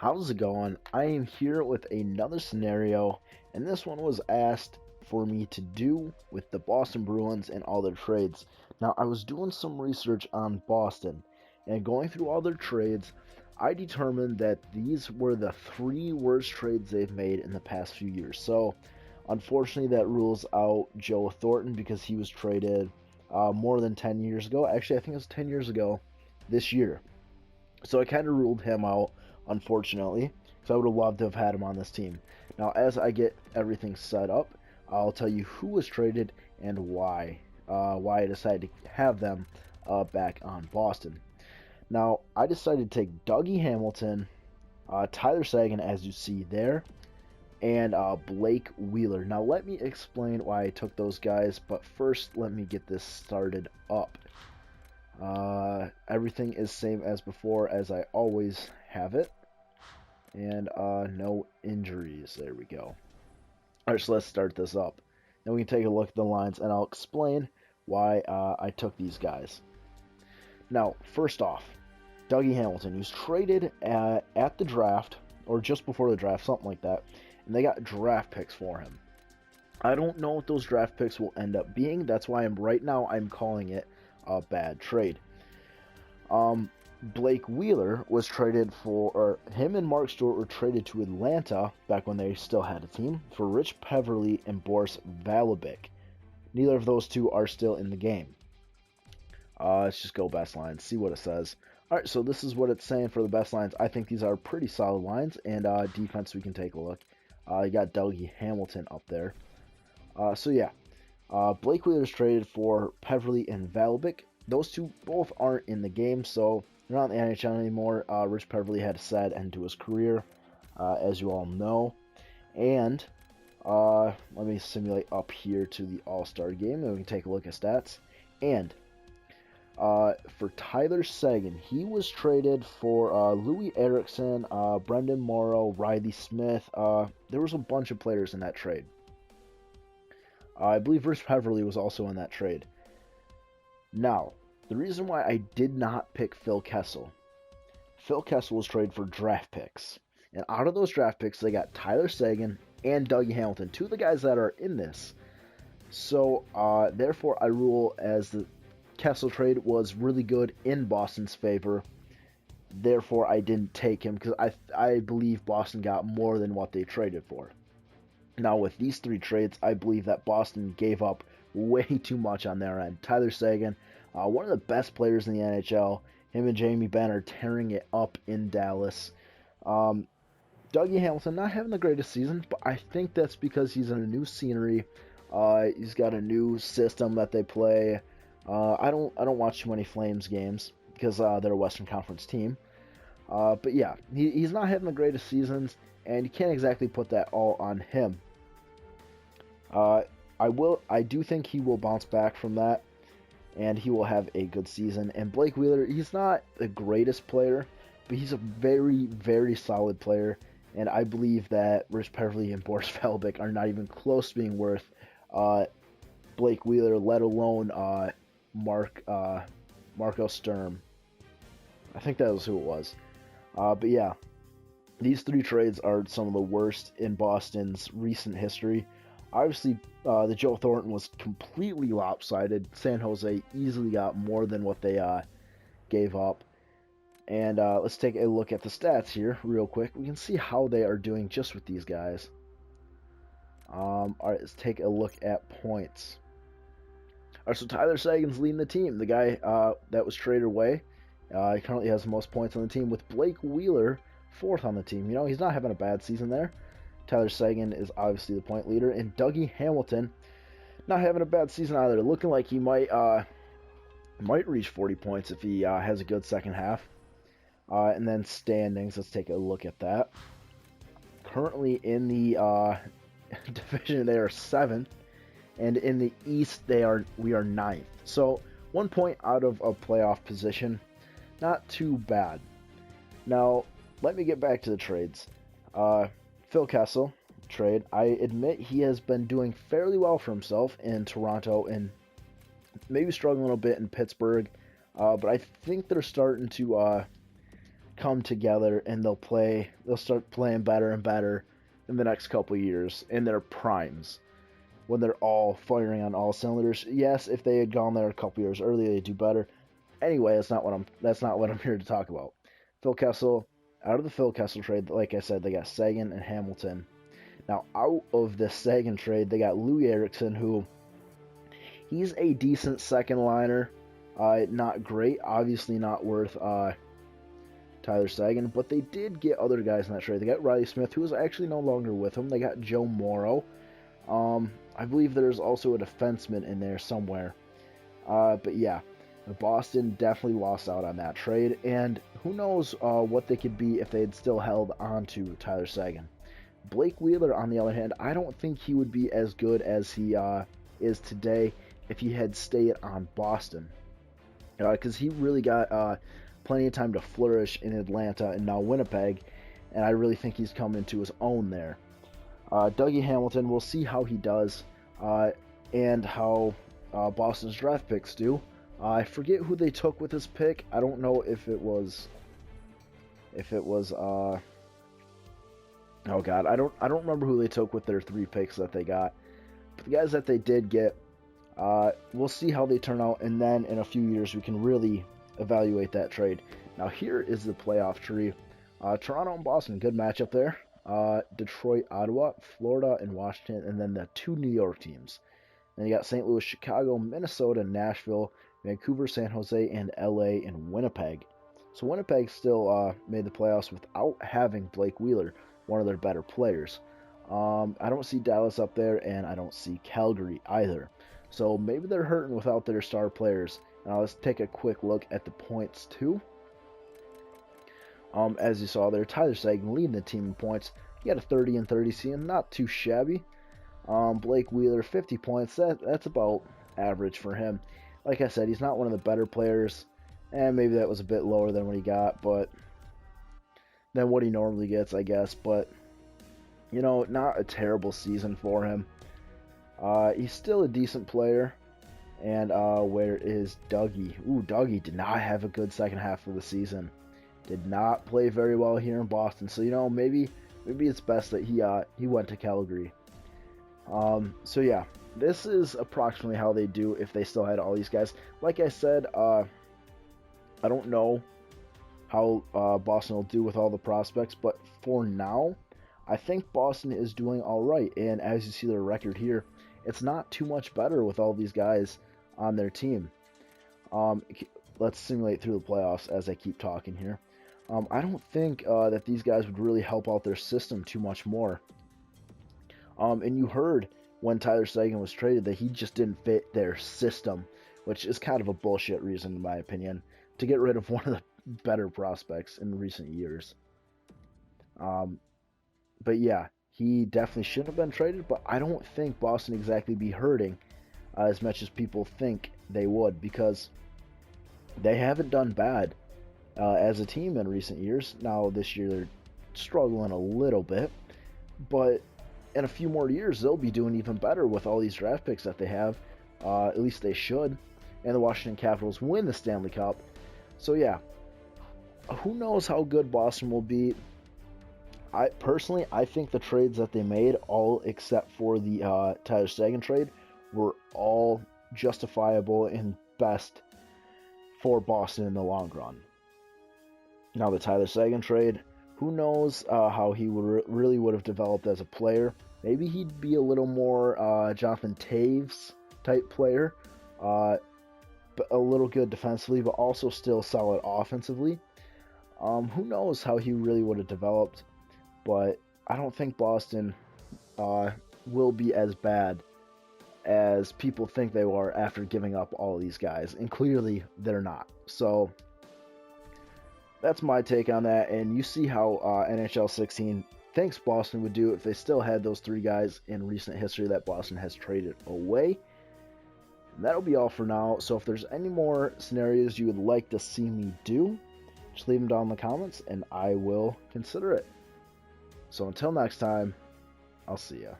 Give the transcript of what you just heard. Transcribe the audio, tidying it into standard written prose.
How's it going? I am here with another scenario, and this one was asked for me to do with the Boston Bruins and all their trades. Now, I was doing some research on Boston, and going through all their trades, I determined that these were the three worst trades they've made in the past few years. So, unfortunately, that rules out Joe Thornton because he was traded more than 10 years ago. Actually, I think it was 10 years ago this year. So I kind of ruled him out, unfortunately, because I would have loved to have had him on this team. Now, as I get everything set up, I'll tell you who was traded and why I decided to have them back on Boston. Now, I decided to take Dougie Hamilton, Tyler Seguin, as you see there, and Blake Wheeler. Now, let me explain why I took those guys, but first, let me get this started up. Everything is same as before, as I always have it, and no injuries. There we go. Alright, so let's start this up. Then we can take a look at the lines, and I'll explain why I took these guys. Now, first off, Dougie Hamilton. He was traded at the draft, or just before the draft, something like that, and they got draft picks for him. I don't know what those draft picks will end up being. That's why right now I'm calling it a bad trade. Blake Wheeler was traded or him and Mark Stewart were traded to Atlanta back when they still had a team for Rich Peverly and Boris Valubik. Neither of those two are still in the game. Let's just go best lines, see what it says. Alright, so this is what it's saying for the best lines. I think these are pretty solid lines, and defense we can take a look. You got Dougie Hamilton up there. So yeah, Blake Wheeler is traded for Peverly and Valubik. Those two both aren't in the game, so they're not in the NHL anymore. Rich Peverly had a sad end to his career, as you all know. And let me simulate up here to the All-Star game, and we can take a look at stats. And for Tyler Seguin, he was traded for Louis Eriksson, Brendan Morrow, Riley Smith. There was a bunch of players in that trade. I believe Rich Peverly was also in that trade. Now, the reason why I did not pick Phil Kessel was traded for draft picks. And out of those draft picks, they got Tyler Seguin and Dougie Hamilton, two of the guys that are in this. So, therefore, I rule as the Kessel trade was really good in Boston's favor. Therefore, I didn't take him because I believe Boston got more than what they traded for. Now, with these three trades, I believe that Boston gave up way too much on their end. Tyler Seguin, one of the best players in the NHL. Him and Jamie Benn are tearing it up in Dallas. Dougie Hamilton not having the greatest season, but I think that's because he's in a new scenery. He's got a new system that they play. I don't watch too many Flames games because they're a Western Conference team. But yeah, he's not having the greatest seasons, and you can't exactly put that all on him. I do think he will bounce back from that, and he will have a good season. And Blake Wheeler, he's not the greatest player, but he's a very, very solid player. And I believe that Rich Peverly and Boris Valubik are not even close to being worth Blake Wheeler, let alone Marco Sturm. I think that was who it was. But yeah, these three trades are some of the worst in Boston's recent history. Obviously, the Joe Thornton was completely lopsided. San Jose easily got more than what they gave up. And let's take a look at the stats here real quick. We can see how they are doing just with these guys. Alright, let's take a look at points. Alright, so Tyler Seguin's leading the team. The guy that was traded away. He currently has the most points on the team, with Blake Wheeler fourth on the team. You know, he's not having a bad season there. Tyler Seguin is obviously the point leader, and Dougie Hamilton not having a bad season either. Looking like he might reach 40 points if he has a good second half. And then standings, let's take a look at that. Currently in the division, they are 7th, and in the East we are 9th. So 1 point out of a playoff position, not too bad. Now let me get back to the trades. Phil Kessel trade. I admit he has been doing fairly well for himself in Toronto and maybe struggling a little bit in Pittsburgh, but I think they're starting to come together and they'll start playing better and better in the next couple years in their primes when they're all firing on all cylinders. Yes, if they had gone there a couple years earlier, they'd do better. Anyway, that's not what I'm here to talk about. Phil Kessel, out of the Phil Kessel trade, like I said, they got Sagan and Hamilton. Now, out of the Sagan trade, they got Louis Eriksson, who he's a decent second liner. Not great, obviously not worth Tyler Sagan, but they did get other guys in that trade. They got Riley Smith, who is actually no longer with them. They got Joe Morrow. I believe there's also a defenseman in there somewhere. But yeah, Boston definitely lost out on that trade, and who knows what they could be if they had still held on to Tyler Sagan. Blake Wheeler, on the other hand, I don't think he would be as good as he is today if he had stayed on Boston. Because he really got plenty of time to flourish in Atlanta and now Winnipeg, and I really think he's come into his own there. Dougie Hamilton, we'll see how he does, and how Boston's draft picks do. I forget who they took with this pick. I don't know if it was oh god, I don't remember who they took with their 3 picks that they got. But the guys that they did get, we'll see how they turn out, and then in a few years we can really evaluate that trade. Now here is the playoff tree. Toronto and Boston, good matchup there. Detroit, Ottawa, Florida, and Washington, and then the 2 New York teams. Then you got St. Louis, Chicago, Minnesota, Nashville, Vancouver, San Jose, and LA, and Winnipeg. So Winnipeg still made the playoffs without having Blake Wheeler, one of their better players. I don't see Dallas up there, and I don't see Calgary either. So maybe they're hurting without their star players. Now let's take a quick look at the points too. As you saw there, Tyler Sagan leading the team in points. He got a 30 and 30 season, not too shabby. Blake Wheeler, 50 points. That's about average for him. Like I said, he's not one of the better players, and maybe that was a bit lower than what he got, but than what he normally gets, I guess. But you know, not a terrible season for him. He's still a decent player. And where is Dougie? Ooh, Dougie did not have a good second half of the season. Did not play very well here in Boston. So you know, maybe it's best that he went to Calgary. So yeah, this is approximately how they do if they still had all these guys. Like I said, I don't know how Boston will do with all the prospects, but for now, I think Boston is doing all right. And as you see their record here, it's not too much better with all these guys on their team. Let's simulate through the playoffs as I keep talking here. I don't think that these guys would really help out their system too much more. And you heard when Tyler Sagan was traded that he just didn't fit their system, which is kind of a bullshit reason, in my opinion, to get rid of one of the better prospects in recent years. But yeah, he definitely shouldn't have been traded, but I don't think Boston exactly be hurting as much as people think they would, because they haven't done bad as a team in recent years. Now this year they're struggling a little bit, but in a few more years they'll be doing even better with all these draft picks that they have. At least they should. And the Washington Capitals win the Stanley Cup. So yeah, who knows how good Boston will be. I think the trades that they made, all except for the Tyler Sagan trade, were all justifiable and best for Boston in the long run. Now the Tyler Sagan trade, who knows how he really would have developed as a player. Maybe he'd be a little more Jonathan Taves type player, but a little good defensively, but also still solid offensively. Who knows how he really would have developed, but I don't think Boston will be as bad as people think they are after giving up all these guys, and clearly they're not. So that's my take on that, and you see how NHL 16 thinks Boston would do if they still had those 3 guys in recent history that Boston has traded away. And that'll be all for now. So if there's any more scenarios you would like to see me do, just leave them down in the comments and I will consider it. So until next time, I'll see ya.